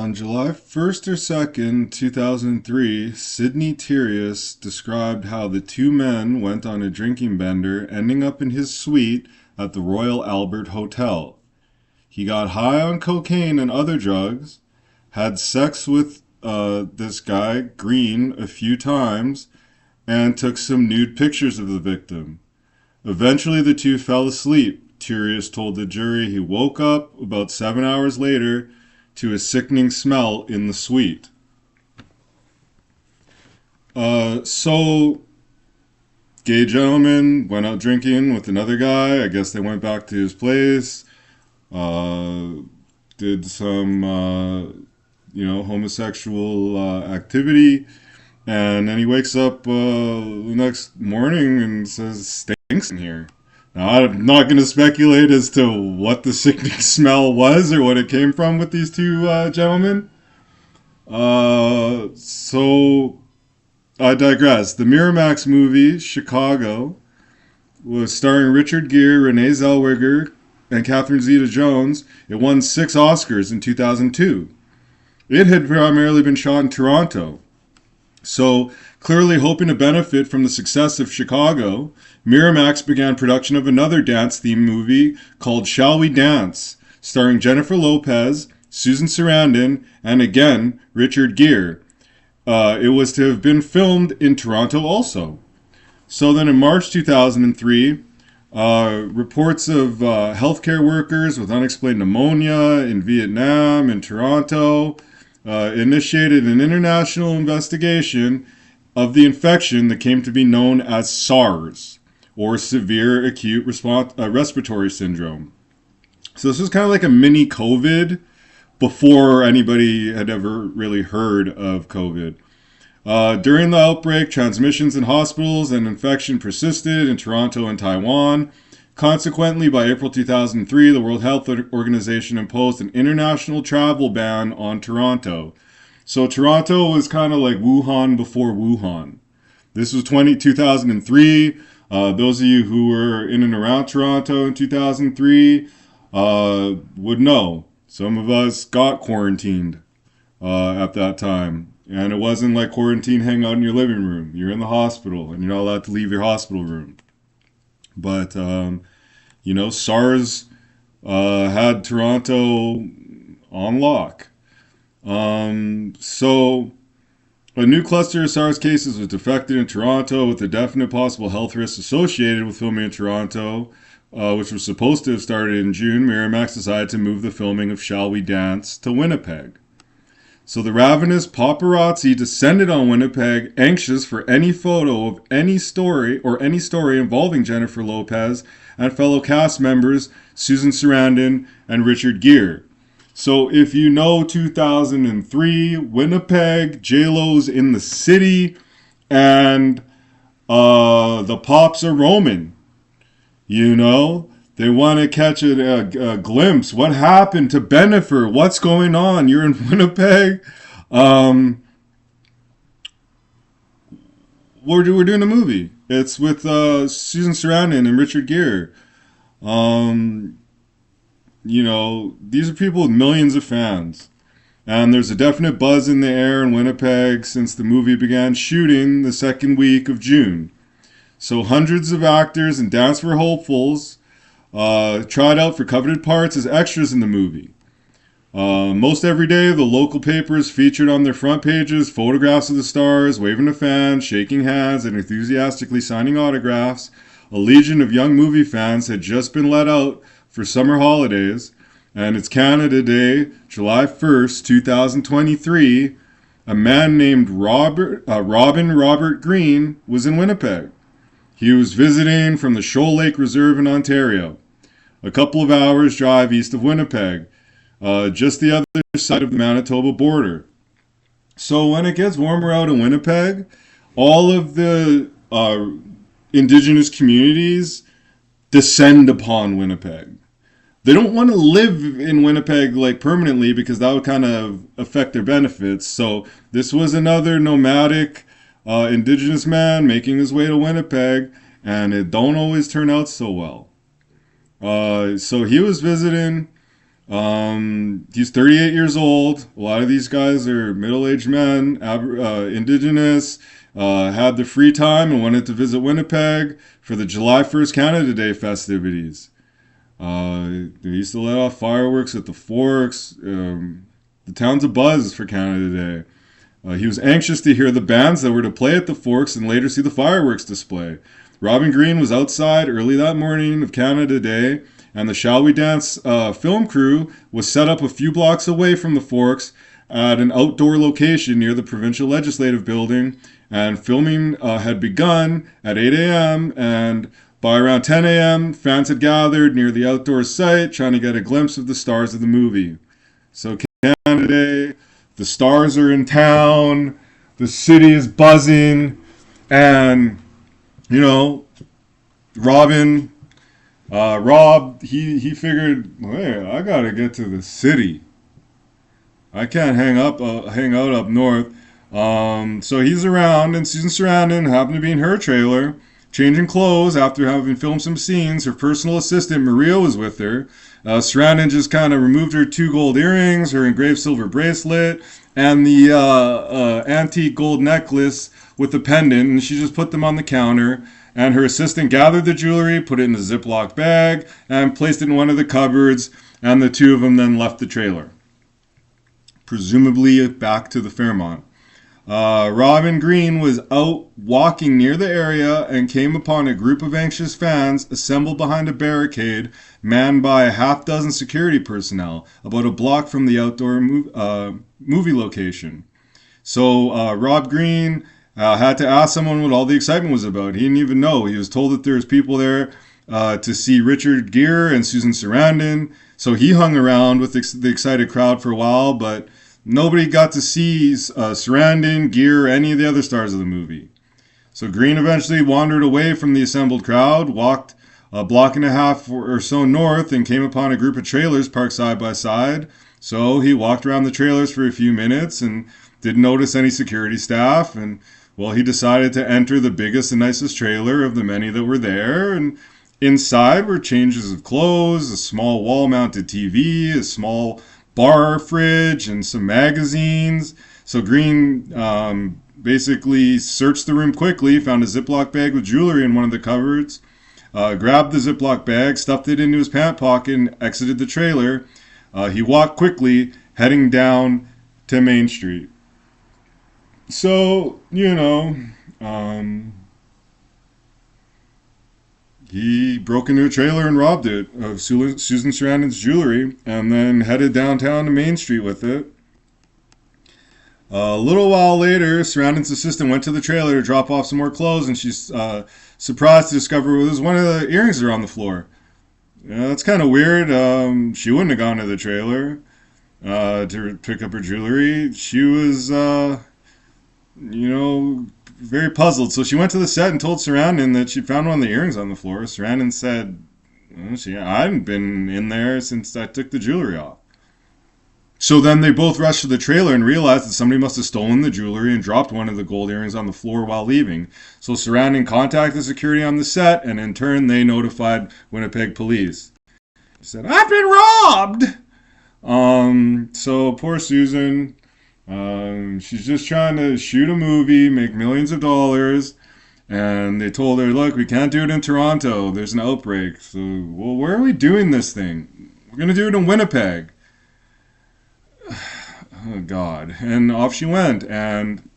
On July 1st or 2nd, 2003, Sidney Teerhuis described how the two men went on a drinking bender, ending up in his suite at the Royal Albert Hotel. He got high on cocaine and other drugs, had sex with this guy, Greene, a few times, and took some nude pictures of the victim. Eventually, the two fell asleep. Teerhuis told the jury he woke up about 7 hours later to a sickening smell in the suite. So, gay gentleman went out drinking with another guy. I guess they went back to his place, did some, homosexual activity, and then he wakes up the next morning and says, "Stinks in here." Now, I'm not going to speculate as to what the sickening smell was or what it came from with these two gentlemen. So, I digress. The Miramax movie, Chicago, was starring Richard Gere, Renee Zellweger, and Catherine Zeta-Jones. It won 6 Oscars in 2002. It had primarily been shot in Toronto. So, clearly hoping to benefit from the success of Chicago, Miramax began production of another dance-themed movie called Shall We Dance, starring Jennifer Lopez, Susan Sarandon, and again, Richard Gere. It was to have been filmed in Toronto also. So then in March 2003, reports of healthcare workers with unexplained pneumonia in Vietnam and Toronto initiated an international investigation of the infection that came to be known as SARS, or Severe Acute Respiratory Syndrome. So this was kind of like a mini COVID before anybody had ever really heard of COVID. During the outbreak, transmissions in hospitals and infection persisted in Toronto and Taiwan. Consequently, by April 2003, the World Health Organization imposed an international travel ban on Toronto. So Toronto was kind of like Wuhan before Wuhan. This was 2003. Those of you who were in and around Toronto in 2003 would know. Some of us got quarantined at that time. And it wasn't like quarantine hang out in your living room. You're in the hospital and you're not allowed to leave your hospital room. But, SARS had Toronto on lock. So a new cluster of SARS cases was detected in Toronto with a definite possible health risks associated with filming in Toronto, which was supposed to have started in June. Miramax decided to move the filming of Shall We Dance to Winnipeg. So the ravenous paparazzi descended on Winnipeg, anxious for any photo of any story involving Jennifer Lopez and fellow cast members Susan Sarandon and Richard Gere. So if you know 2003, Winnipeg, J-Lo's in the city, and the pops are roaming. They want to catch a glimpse. What happened to Bennifer? What's going on? You're in Winnipeg. We're doing a movie. It's with Susan Sarandon and Richard Gere. These are people with millions of fans. And there's a definite buzz in the air in Winnipeg since the movie began shooting the second week of June. So hundreds of actors and dance for hopefuls tried out for coveted parts as extras in the movie. Most every day, the local papers featured on their front pages photographs of the stars, waving to fans, shaking hands, and enthusiastically signing autographs. A legion of young movie fans had just been let out for summer holidays, and it's Canada Day, July 1st, 2023. A man named Robert Greene was in Winnipeg. He was visiting from the Shoal Lake Reserve in Ontario, a couple of hours drive east of Winnipeg, just the other side of the Manitoba border. So when it gets warmer out in Winnipeg, all of the indigenous communities descend upon Winnipeg. They don't want to live in Winnipeg permanently because that would kind of affect their benefits. So this was another nomadic indigenous man making his way to Winnipeg, and it don't always turn out so well. So he was visiting. He's 38 years old. A lot of these guys are middle-aged men, indigenous, had the free time and wanted to visit Winnipeg for the July 1st Canada Day festivities. They used to let off fireworks at the Forks. The town's abuzz for Canada Day. He was anxious to hear the bands that were to play at the Forks and later see the fireworks display. Robin Greene was outside early that morning of Canada Day, and the Shall We Dance film crew was set up a few blocks away from the Forks at an outdoor location near the provincial legislative building, and filming had begun at 8 a.m., and by around 10 a.m., fans had gathered near the outdoor site trying to get a glimpse of the stars of the movie. So Canada Day, the stars are in town, the city is buzzing, and, you know, Rob, he figured, hey, I gotta get to the city. I can't hang out up north. So he's around, and Susan Sarandon happened to be in her trailer, changing clothes after having filmed some scenes. Her personal assistant, Maria, was with her. Sarandon just kind of removed her 2 gold earrings, her engraved silver bracelet, and the antique gold necklace with the pendant, and she just put them on the counter. And her assistant gathered the jewelry, put it in a Ziploc bag, and placed it in one of the cupboards, and the 2 of them then left the trailer, presumably back to the Fairmont. Robin Greene was out walking near the area and came upon a group of anxious fans assembled behind a barricade manned by a half-dozen security personnel about a block from the outdoor movie location. So Rob Greene had to ask someone what all the excitement was about. He didn't even know. He was told that there was people there to see Richard Gere and Susan Sarandon. So he hung around with the excited crowd for a while, but nobody got to see Sarandon, Gere, or any of the other stars of the movie. So Greene eventually wandered away from the assembled crowd, walked a block and a half or so north, and came upon a group of trailers parked side by side. So he walked around the trailers for a few minutes and didn't notice any security staff. And, well, he decided to enter the biggest and nicest trailer of the many that were there. And inside were changes of clothes, a small wall-mounted TV, a small bar fridge, and some magazines. So Greene basically searched the room quickly, found a Ziploc bag with jewelry in one of the cupboards, grabbed the Ziploc bag, stuffed it into his pant pocket, and exited the trailer. He walked quickly, heading down to Main Street. So, he broke into a trailer and robbed it of Susan Sarandon's jewelry, and then headed downtown to Main Street with it. A little while later, Sarandon's assistant went to the trailer to drop off some more clothes, and she's surprised to discover it was one of the earrings that are on the floor. That's kind of weird. She wouldn't have gone to the trailer to pick up her jewelry. She was, very puzzled. So she went to the set and told Sarandon that she found one of the earrings on the floor. Sarandon said, I hadn't been in there since I took the jewelry off. So then they both rushed to the trailer and realized that somebody must have stolen the jewelry and dropped one of the gold earrings on the floor while leaving. So Sarandon contacted security on the set, and in turn they notified Winnipeg police. He said, I've been robbed! So poor Susan, she's just trying to shoot a movie, make millions of dollars, and they told her, look, we can't do it in Toronto, there's an outbreak. So, well, where are we doing this thing? We're going to do it in Winnipeg. Oh, God. And off she went, and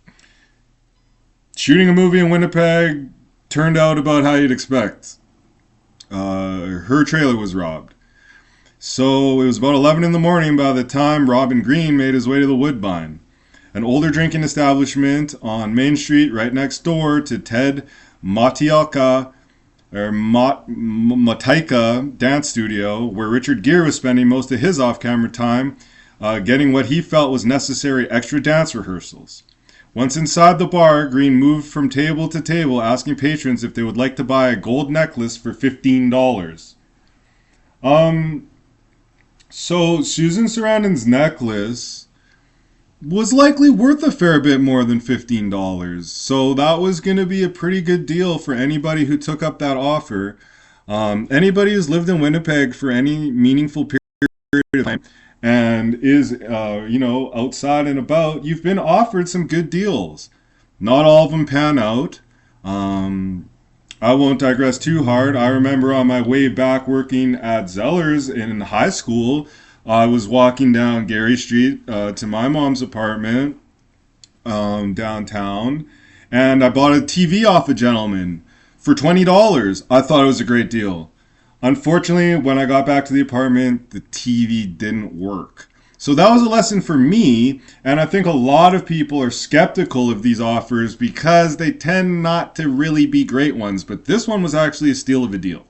shooting a movie in Winnipeg turned out about how you'd expect. Her trailer was robbed. So it was about 11 in the morning by the time Robin Greene made his way to the Woodbine, an older drinking establishment on Main Street right next door to Ted Mataika dance studio, where Richard Gere was spending most of his off-camera time getting what he felt was necessary extra dance rehearsals. Once inside the bar, Greene moved from table to table asking patrons if they would like to buy a gold necklace for $15. So Susan Sarandon's necklace was likely worth a fair bit more than $15. So that was going to be a pretty good deal for anybody who took up that offer. Anybody who's lived in Winnipeg for any meaningful period and is, outside and about, you've been offered some good deals. Not all of them pan out. I won't digress too hard. I remember on my way back working at Zeller's in high school, I was walking down Gary Street to my mom's apartment downtown, and I bought a TV off a gentleman for $20. I thought it was a great deal. Unfortunately, when I got back to the apartment, the TV didn't work. So that was a lesson for me, and I think a lot of people are skeptical of these offers because they tend not to really be great ones, but this one was actually a steal of a deal.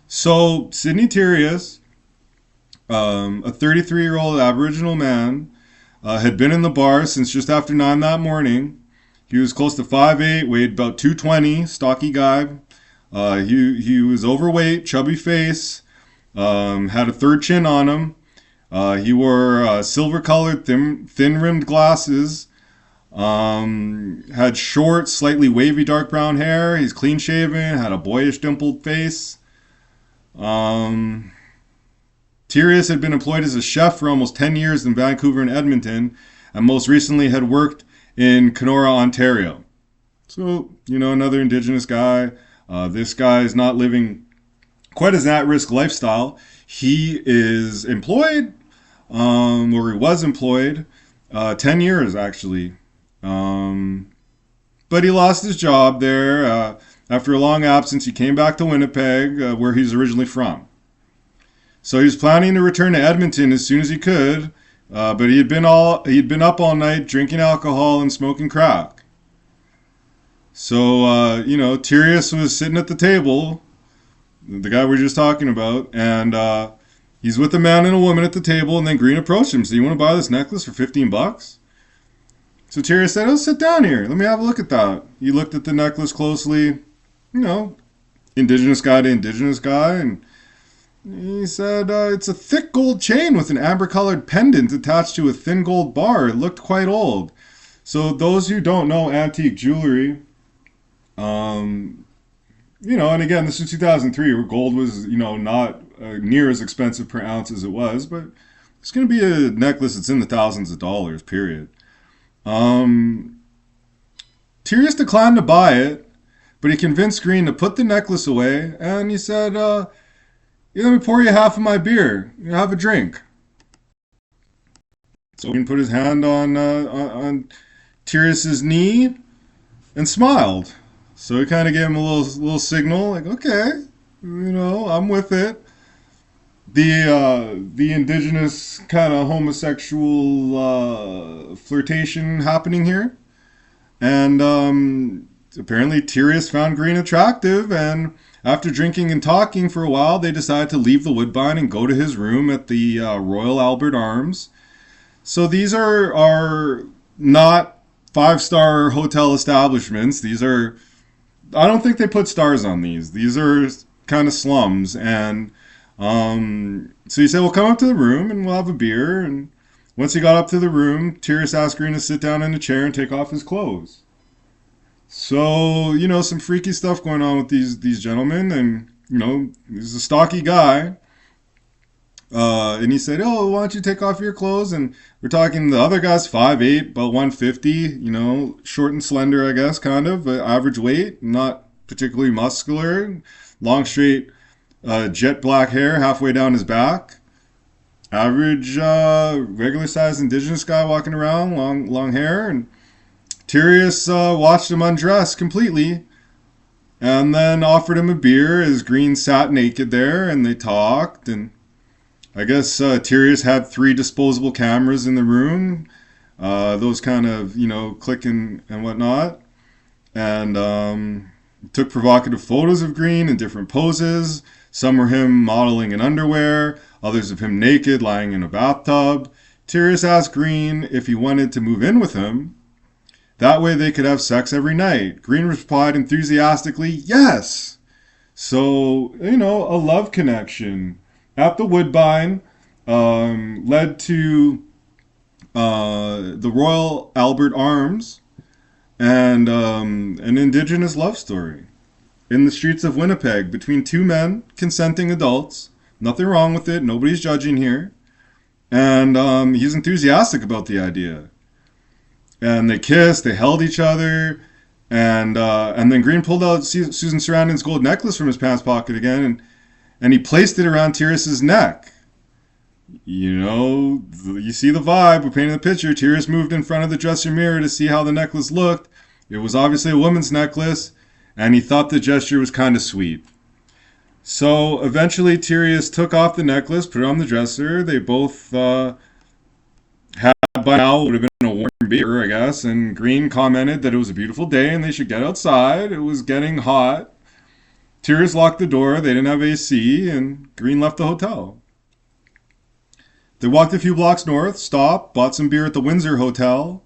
So Sidney Teerhuis, a 33-year-old Aboriginal man, had been in the bar since just after 9 that morning. He was close to 5'8", weighed about 220, stocky guy. He was overweight, chubby face, had a third chin on him. He wore silver-colored, thin-rimmed glasses, had short, slightly wavy dark brown hair. He's clean-shaven, had a boyish dimpled face. Teerhuis had been employed as a chef for almost 10 years in Vancouver and Edmonton, and most recently had worked in Kenora, Ontario. So, another Indigenous guy. This guy is not living quite as at-risk lifestyle. He is employed, or he was employed, 10 years actually. But he lost his job there. After a long absence, he came back to Winnipeg, where he's originally from. So he was planning to return to Edmonton as soon as he could, but he'd been up all night drinking alcohol and smoking crack. So, Teerhuis was sitting at the table, the guy we were just talking about, and he's with a man and a woman at the table, and then Greene approached him. So, you want to buy this necklace for $15? So Teerhuis said, "Oh, sit down here. Let me have a look at that." He looked at the necklace closely, Indigenous guy to Indigenous guy, and he said, "It's a thick gold chain with an amber-colored pendant attached to a thin gold bar. It looked quite old." So those who don't know antique jewelry, and again, this is 2003, where gold was, not near as expensive per ounce as it was, but it's going to be a necklace that's in the thousands of dollars, period. Teerhuis declined to buy it, but he convinced Greene to put the necklace away, and he said, "Let me pour you half of my beer. Have a drink." So Greene put his hand on Teerhuis's knee and smiled. So he kind of gave him a little signal, like, "Okay, I'm with it." The Indigenous kind of homosexual flirtation happening here, and apparently Teerhuis found Greene attractive, and after drinking and talking for a while, they decided to leave the Woodbine and go to his room at the Royal Albert Arms. So these are not 5-star hotel establishments. These are, I don't think they put stars on these. These are kind of slums. And so he said, "Well, come up to the room and we'll have a beer." And once he got up to the room, Teerhuis asked Greene to sit down in a chair and take off his clothes. So, some freaky stuff going on with these gentlemen. And, he's a stocky guy. And he said, "Oh, why don't you take off your clothes?" And we're talking, the other guy's 5'8", about 150, short and slender, I guess, kind of, average weight, not particularly muscular, long, straight, jet black hair halfway down his back. Average, regular-sized Indigenous guy walking around, long hair. And Teerhuis watched him undress completely, and then offered him a beer as Greene sat naked there, and they talked. And I guess Teerhuis had 3 disposable cameras in the room, those kind of, clicking and whatnot, and took provocative photos of Greene in different poses. Some were him modeling in underwear, others of him naked, lying in a bathtub. Teerhuis asked Greene if he wanted to move in with him. That way they could have sex every night. Greene replied enthusiastically, "Yes!" So, a love connection at the Woodbine led to the Royal Albert Arms and an Indigenous love story in the streets of Winnipeg between 2 men, consenting adults. Nothing wrong with it. Nobody's judging here. And he's enthusiastic about the idea. And they kissed, they held each other, and then Greene pulled out Susan Sarandon's gold necklace from his pants pocket again, and he placed it around Teerhuis' neck. You know, you see the vibe. We painted the picture. Teerhuis moved in front of the dresser mirror to see how the necklace looked. It was obviously a woman's necklace, and he thought the gesture was kind of sweet. So eventually Teerhuis took off the necklace, put it on the dresser. They both had, by now, would have been a warm beer, I guess, and Greene commented that it was a beautiful day and they should get outside. It was getting hot. Teerhuis locked the door. They didn't have AC, and Greene left the hotel. They walked a few blocks north, stopped, bought some beer at the Windsor Hotel,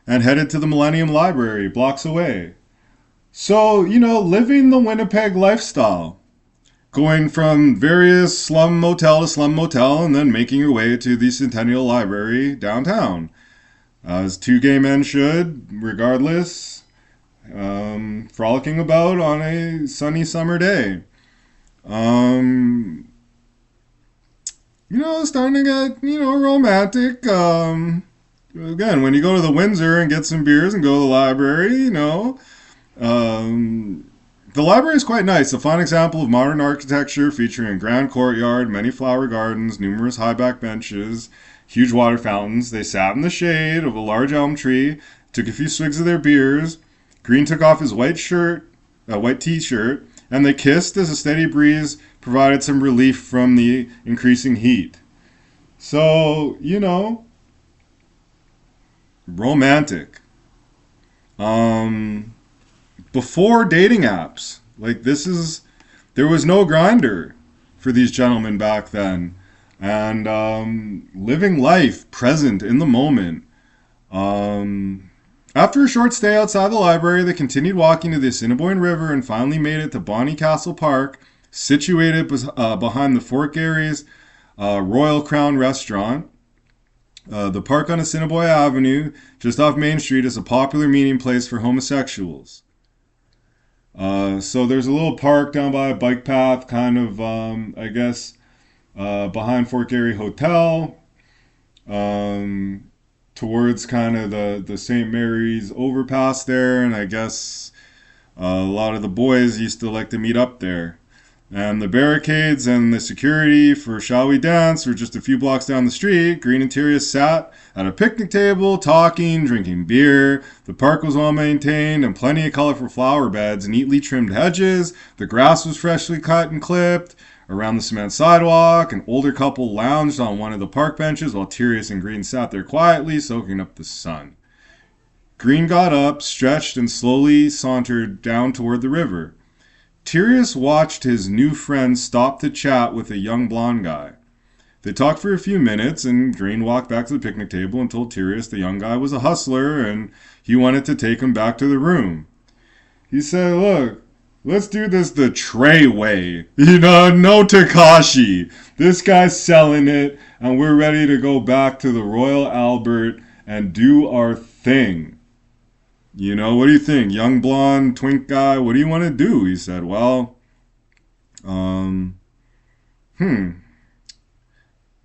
and headed to the Millennium Library, blocks away. So, you know, living the Winnipeg lifestyle. Going from various slum motel to slum motel, and then making your way to the Centennial Library downtown. As two gay men should, regardless, frolicking about on a sunny summer day. Starting to get, romantic. Again, when you go to the Windsor and get some beers and go to the library, the library is quite nice. A fine example of modern architecture featuring a grand courtyard, many flower gardens, numerous high-back benches, huge water fountains. They sat in the shade of a large elm tree, took a few swigs of their beers. Greene took off his white t-shirt, and they kissed as a steady breeze provided some relief from the increasing heat. So, romantic. Before dating apps, there was no Grindr for these gentlemen back then. And living life present in the moment. After a short stay outside the library, they continued walking to the Assiniboine River and finally made it to Bonnie Castle Park, situated behind the Fort Garry's Royal Crown Restaurant. The park on Assiniboine Avenue, just off Main Street, is a popular meeting place for homosexuals. So there's a little park down by a bike path, kind of, behind Fort Garry Hotel, towards kind of the St. Mary's overpass there, and I guess a lot of the boys used to like to meet up there. And the barricades and the security for Shall We Dance were just a few blocks down the street. Greene and Teerhuis sat at a picnic table, talking, drinking beer. The park was well maintained and plenty of colorful flower beds, neatly trimmed hedges. The grass was freshly cut and clipped. Around the cement sidewalk, an older couple lounged on one of the park benches while Teerhuis and Greene sat there quietly, soaking up the sun. Greene got up, stretched, and slowly sauntered down toward the river. Teerhuis watched his new friend stop to chat with a young blonde guy. They talked for a few minutes, and Greene walked back to the picnic table and told Teerhuis the young guy was a hustler and he wanted to take him back to the room. He said, "Look, let's do this the Trey way. No Takashi. This guy's selling it, and we're ready to go back to the Royal Albert and do our thing. What do you think? Young blonde twink guy, what do you want to do?" He said, Well,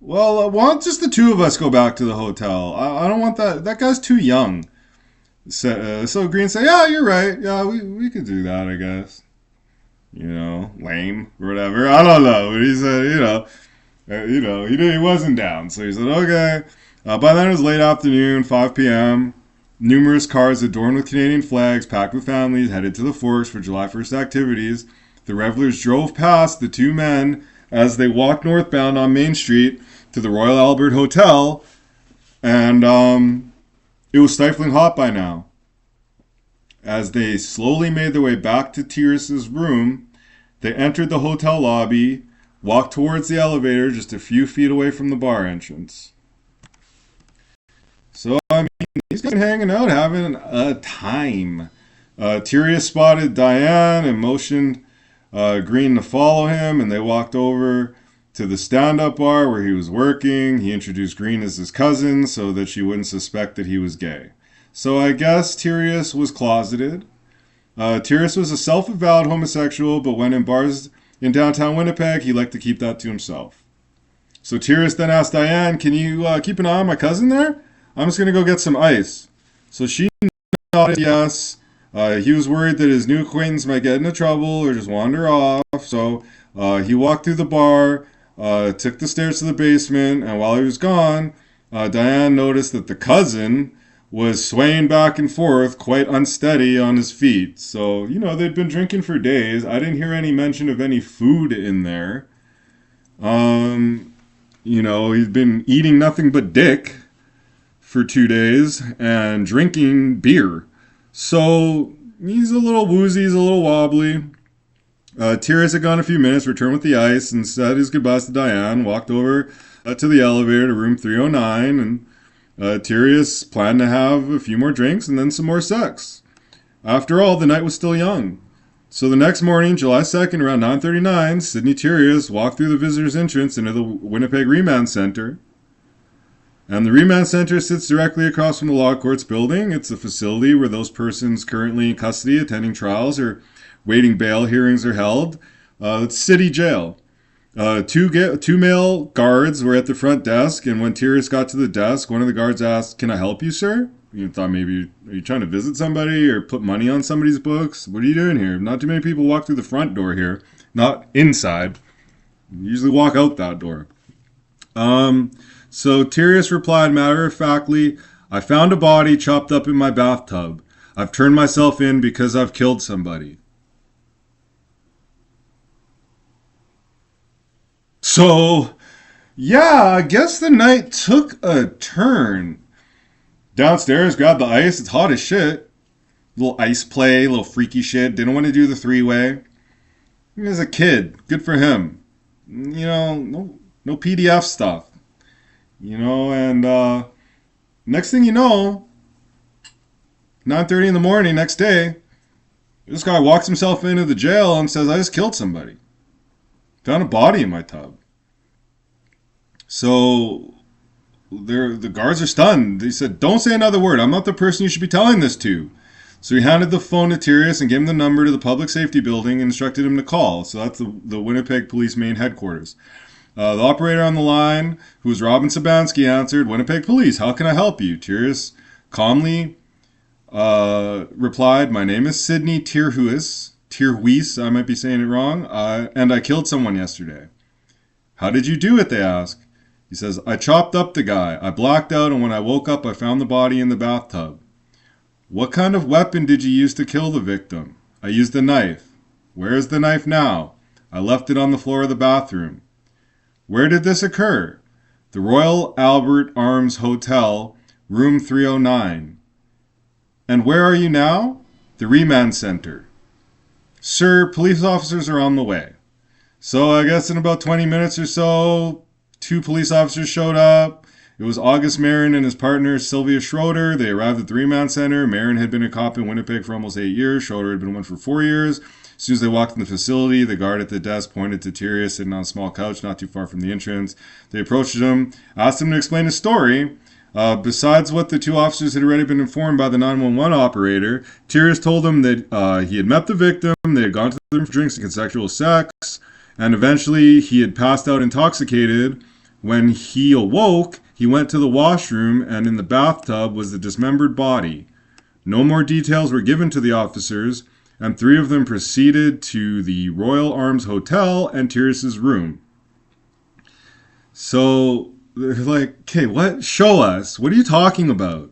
why don't just the two of us go back to the hotel? I don't want that. That guy's too young. So Greene said, "Yeah, you're right. Yeah, we could do that, I guess. Lame or whatever. I don't know." But he said, he wasn't down. So he said, okay. By then it was late afternoon, 5 p.m. Numerous cars adorned with Canadian flags, packed with families, headed to the Forks for July 1st activities. The revelers drove past the two men as they walked northbound on Main Street to the Royal Albert Hotel, and it was stifling hot by now. As they slowly made their way back to Teerhuis' room, they entered the hotel lobby, walked towards the elevator just a few feet away from the bar entrance. So, he's been hanging out, having a time. Teerhuis spotted Diane and motioned Greene to follow him, and they walked over to the stand-up bar where he was working. He introduced Greene as his cousin so that she wouldn't suspect that he was gay. So I guess Teerhuis was closeted. Teerhuis was a self-avowed homosexual, but when in bars in downtown Winnipeg, he liked to keep that to himself. So Teerhuis then asked Diane, can you keep an eye on my cousin there? I'm just going to go get some ice. So she nodded yes. He was worried that his new acquaintance might get into trouble or just wander off. So he walked through the bar, took the stairs to the basement, and while he was gone, Diane noticed that the cousin was swaying back and forth, quite unsteady on his feet. So, they'd been drinking for days. I didn't hear any mention of any food in there. He'd been eating nothing but dick for 2 days and drinking beer. So he's a little woozy, he's a little wobbly. Teerhuis had gone a few minutes, returned with the ice, and said his goodbyes to Diane, walked over to the elevator to room 309, and Teerhuis planned to have a few more drinks and then some more sex. After all, the night was still young. So the next morning, July 2nd, around 9:39, Sidney Teerhuis walked through the visitor's entrance into the Winnipeg Remand Center. And the Remand Center sits directly across from the Law Courts building. It's a facility where those persons currently in custody attending trials or waiting bail hearings are held. It's city jail. Two male guards were at the front desk, and when Teerhuis got to the desk, one of the guards asked, "Can I help you, sir?" You thought maybe, are you trying to visit somebody or put money on somebody's books? What are you doing here? Not too many people walk through the front door here. Not inside. You usually walk out that door. So Teerhuis replied matter-of-factly, "I found a body chopped up in my bathtub. I've turned myself in because I've killed somebody." So, yeah, I guess the night took a turn. Downstairs, grabbed the ice. It's hot as shit. Little ice play, little freaky shit. Didn't want to do the three-way. He was a kid. Good for him. No PDF stuff. And next thing you know, 9:30 in the morning, next day, this guy walks himself into the jail and says, "I just killed somebody. Found a body in my tub." So the guards are stunned. They said, "Don't say another word. I'm not the person you should be telling this to." So he handed the phone to Teerhuis and gave him the number to the public safety building and instructed him to call. So that's the Winnipeg Police main headquarters. The operator on the line, who was Robin Sabansky, answered, "Winnipeg Police, how can I help you?" Teerhuis calmly replied, "My name is Sidney Teerhuis, I might be saying it wrong, and I killed someone yesterday." "How did you do it?" they asked. He says, "I chopped up the guy. I blacked out, and when I woke up, I found the body in the bathtub." "What kind of weapon did you use to kill the victim?" "I used a knife." "Where is the knife now?" "I left it on the floor of the bathroom." "Where did this occur?" "The Royal Albert Arms Hotel, room 309. "And where are you now?" "The Remand Center." "Sir, police officers are on the way." So I guess in about 20 minutes or so, 2 police officers showed up. It was August Marin and his partner Sylvia Schroeder. They arrived at the Remand Center. Marin had been a cop in Winnipeg for almost 8 years. Schroeder had been one for 4 years. As soon as they walked in the facility, the guard at the desk pointed to Teerhuis sitting on a small couch not too far from the entrance. They approached him, asked him to explain his story. Besides what the 2 officers had already been informed by the 911 operator, Teerhuis told them that he had met the victim, they had gone to the room for drinks and consensual sex, and eventually he had passed out intoxicated. When he awoke, he went to the washroom, and in the bathtub was the dismembered body. No more details were given to the officers, and 3 of them proceeded to the Royal Arms Hotel and Teerhuis' room. So they're like, "Okay, what? Show us. What are you talking about?"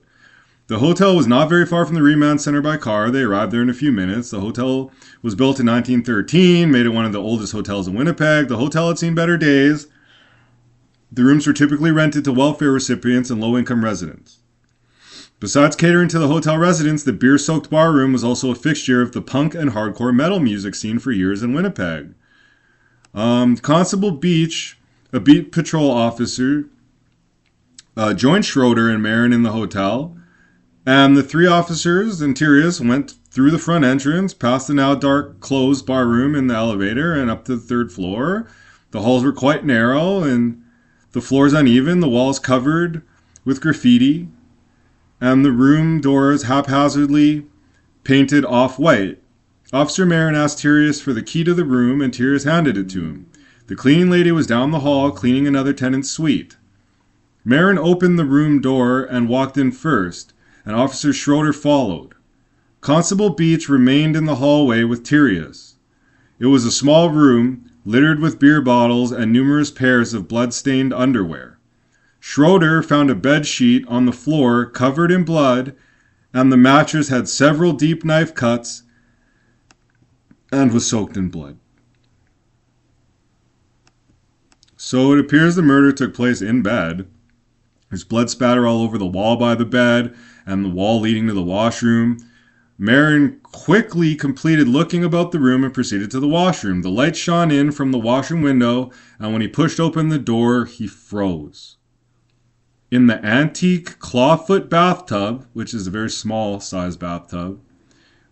The hotel was not very far from the Remand Center by car. They arrived there in a few minutes. The hotel was built in 1913, made it one of the oldest hotels in Winnipeg. The hotel had seen better days. The rooms were typically rented to welfare recipients and low-income residents. Besides catering to the hotel residents, the beer-soaked bar room was also a fixture of the punk and hardcore metal music scene for years in Winnipeg. Constable Beach, a beat patrol officer, joined Schroeder and Marin in the hotel, and the 3 officers and Teerhuis went through the front entrance, past the now dark closed bar room in the elevator, and up to the 3rd floor. The halls were quite narrow, and the floors uneven, the walls covered with graffiti, and the room doors haphazardly painted off-white. Officer Marin asked Teerhuis for the key to the room, and Teerhuis handed it to him. The cleaning lady was down the hall cleaning another tenant's suite. Marin opened the room door and walked in first, and Officer Schroeder followed. Constable Beach remained in the hallway with Teerhuis. It was a small room, littered with beer bottles and numerous pairs of blood-stained underwear. Schroeder found a bed sheet on the floor covered in blood, and the mattress had several deep knife cuts and was soaked in blood. So it appears the murder took place in bed. There's blood spatter all over the wall by the bed and the wall leading to the washroom. Marin quickly completed looking about the room and proceeded to the washroom. The light shone in from the washroom window, and when he pushed open the door, he froze. In the antique clawfoot bathtub, which is a very small size bathtub,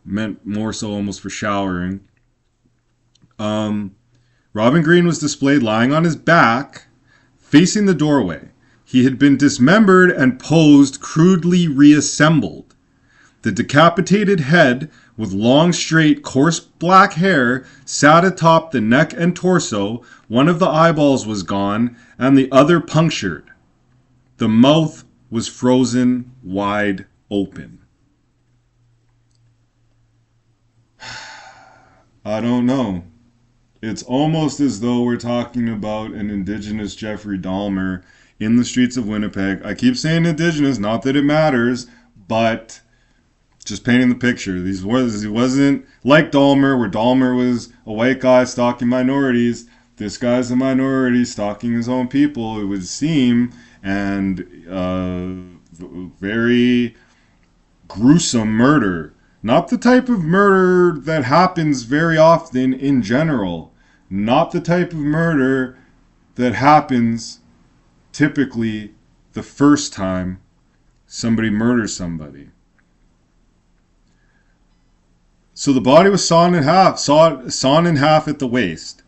meant more so almost for showering, Robin Greene was displayed lying on his back, facing the doorway. He had been dismembered and posed crudely reassembled. The decapitated head, with long, straight, coarse black hair, sat atop the neck and torso. One of the eyeballs was gone, and the other punctured. The mouth was frozen wide open. I don't know. It's almost as though we're talking about an indigenous Jeffrey Dahmer in the streets of Winnipeg. I keep saying indigenous, not that it matters, but just painting the picture. He wasn't like Dahmer, where Dahmer was a white guy stalking minorities. This guy's a minority stalking his own people, it would seem, and very gruesome murder. Not the type of murder that happens very often in general. Not the type of murder that happens typically the first time somebody murders somebody. So the body was sawn in half at the waist.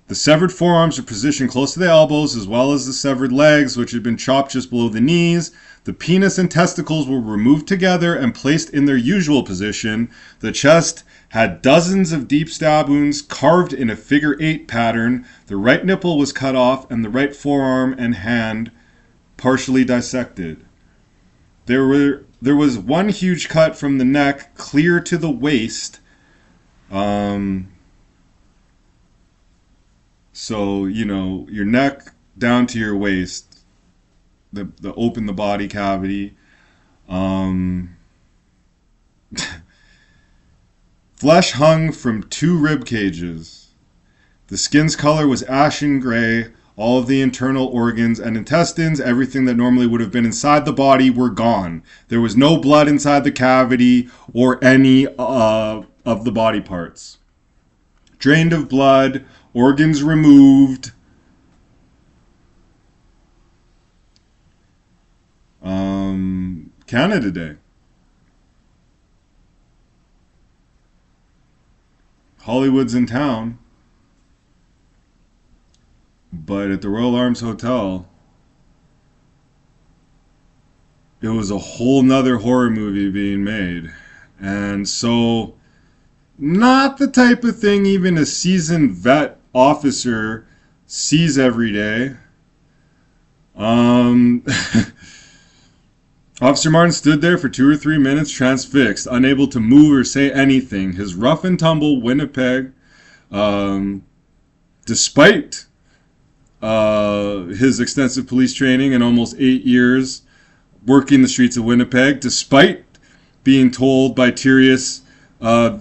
The severed forearms were positioned close to the elbows, as well as the severed legs, which had been chopped just below the knees. The penis and testicles were removed together and placed in their usual position. The chest had dozens of deep stab wounds carved in a figure 8 pattern. The right nipple was cut off, and the right forearm and hand partially dissected. There was one huge cut from the neck clear to the waist. So, your neck down to your waist, the open the body cavity. Flesh hung from 2 rib cages. The skin's color was ashen gray. All of the internal organs and intestines, everything that normally would have been inside the body, were gone. There was no blood inside the cavity or any of the body parts. Drained of blood, organs removed. Canada Day. Hollywood's in town. But at the Royal Arms Hotel, it was a whole nother horror movie being made. And so, not the type of thing even a seasoned vet officer sees every day. Officer Martin stood there for 2 or 3 minutes transfixed, unable to move or say anything. His rough and tumble Winnipeg, despite his extensive police training and almost 8 years working the streets of Winnipeg, despite being told by Teerhuis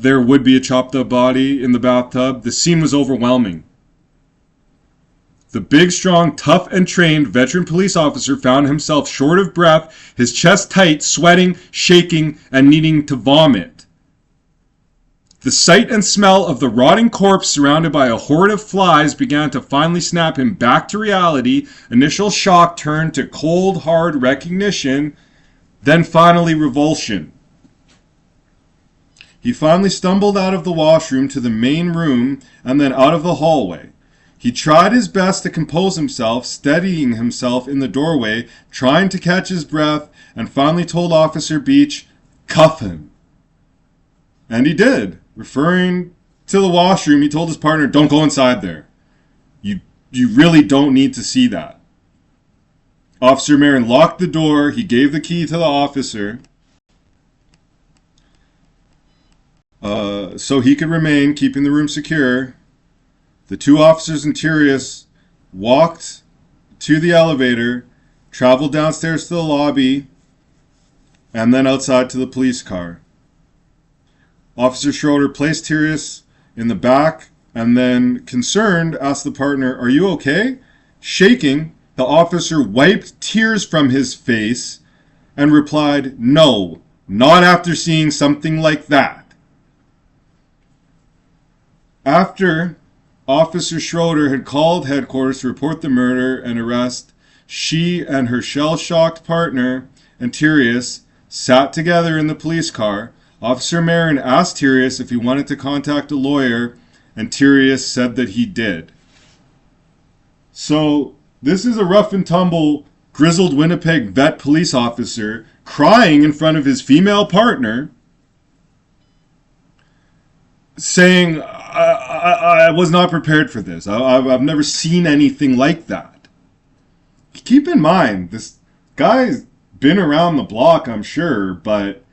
there would be a chopped up body in the bathtub, the scene was overwhelming. The big, strong, tough, and trained veteran police officer found himself short of breath, his chest tight, sweating, shaking, and needing to vomit. The sight and smell of the rotting corpse surrounded by a horde of flies began to finally snap him back to reality. Initial shock turned to cold, hard recognition, then finally revulsion. He finally stumbled out of the washroom to the main room and then out of the hallway. He tried his best to compose himself, steadying himself in the doorway, trying to catch his breath, and finally told Officer Beach, "Cuff him." And he did. Referring to the washroom, he told his partner, "Don't go inside there. You You really don't need to see that. Officer Marin locked the door. He gave the key to the officer so he could remain, keeping the room secure. The two officers and Teerhuis walked to the elevator, traveled downstairs to the lobby, and then outside to the police car. Officer Schroeder placed Teerhuis in the back and then, concerned, asked the partner, "Are you okay?" Shaking, the officer wiped tears from his face and replied, "No, not after seeing something like that." After Officer Schroeder had called headquarters to report the murder and arrest, she and her shell-shocked partner and Teerhuis sat together in the police car. Officer Marin asked Teerhuis if he wanted to contact a lawyer, and Teerhuis said that he did. So, this is a rough and tumble, grizzled Winnipeg vet police officer crying in front of his female partner, saying, I was not prepared for this. I've never seen anything like that. Keep in mind, this guy's been around the block, I'm sure, but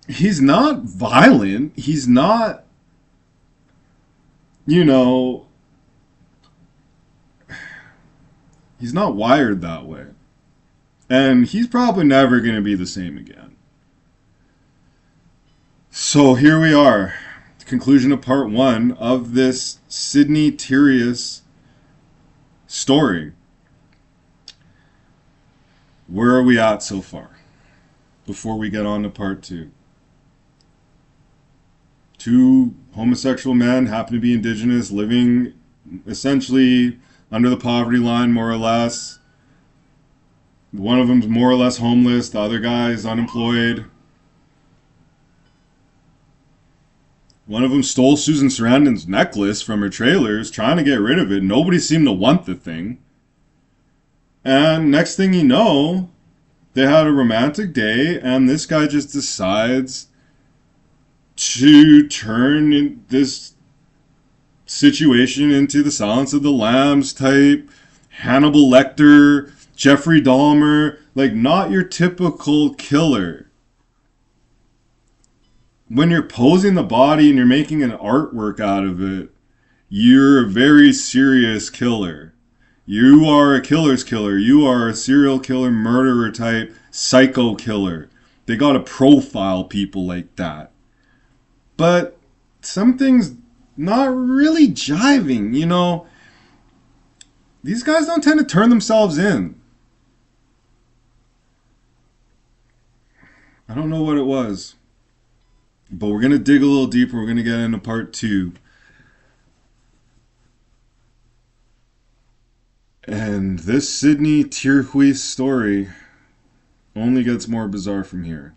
he's not violent. He's not, he's not wired that way. And he's probably never going to be the same again. So here we are. The conclusion of part 1 of this Sidney Teerhuis story. Where are we at so far? Before we get on to part 2. 2 homosexual men happen to be Indigenous, living essentially under the poverty line, more or less. One of them's more or less homeless. The other guy is unemployed. One of them stole Susan Sarandon's necklace from her trailers, trying to get rid of it. Nobody seemed to want the thing. And next thing you know, they had a romantic day, and this guy just decides to turn this situation into the Silence of the Lambs type, Hannibal Lecter, Jeffrey Dahmer, like not your typical killer. When you're posing the body and you're making an artwork out of it, you're a very serious killer. You are a killer's killer. You are a serial killer, murderer type, psycho killer. They gotta profile people like that. But something's not really jiving, These guys don't tend to turn themselves in. I don't know what it was. But we're going to dig a little deeper. We're going to get into part 2. And this Sidney Teerhuis story only gets more bizarre from here.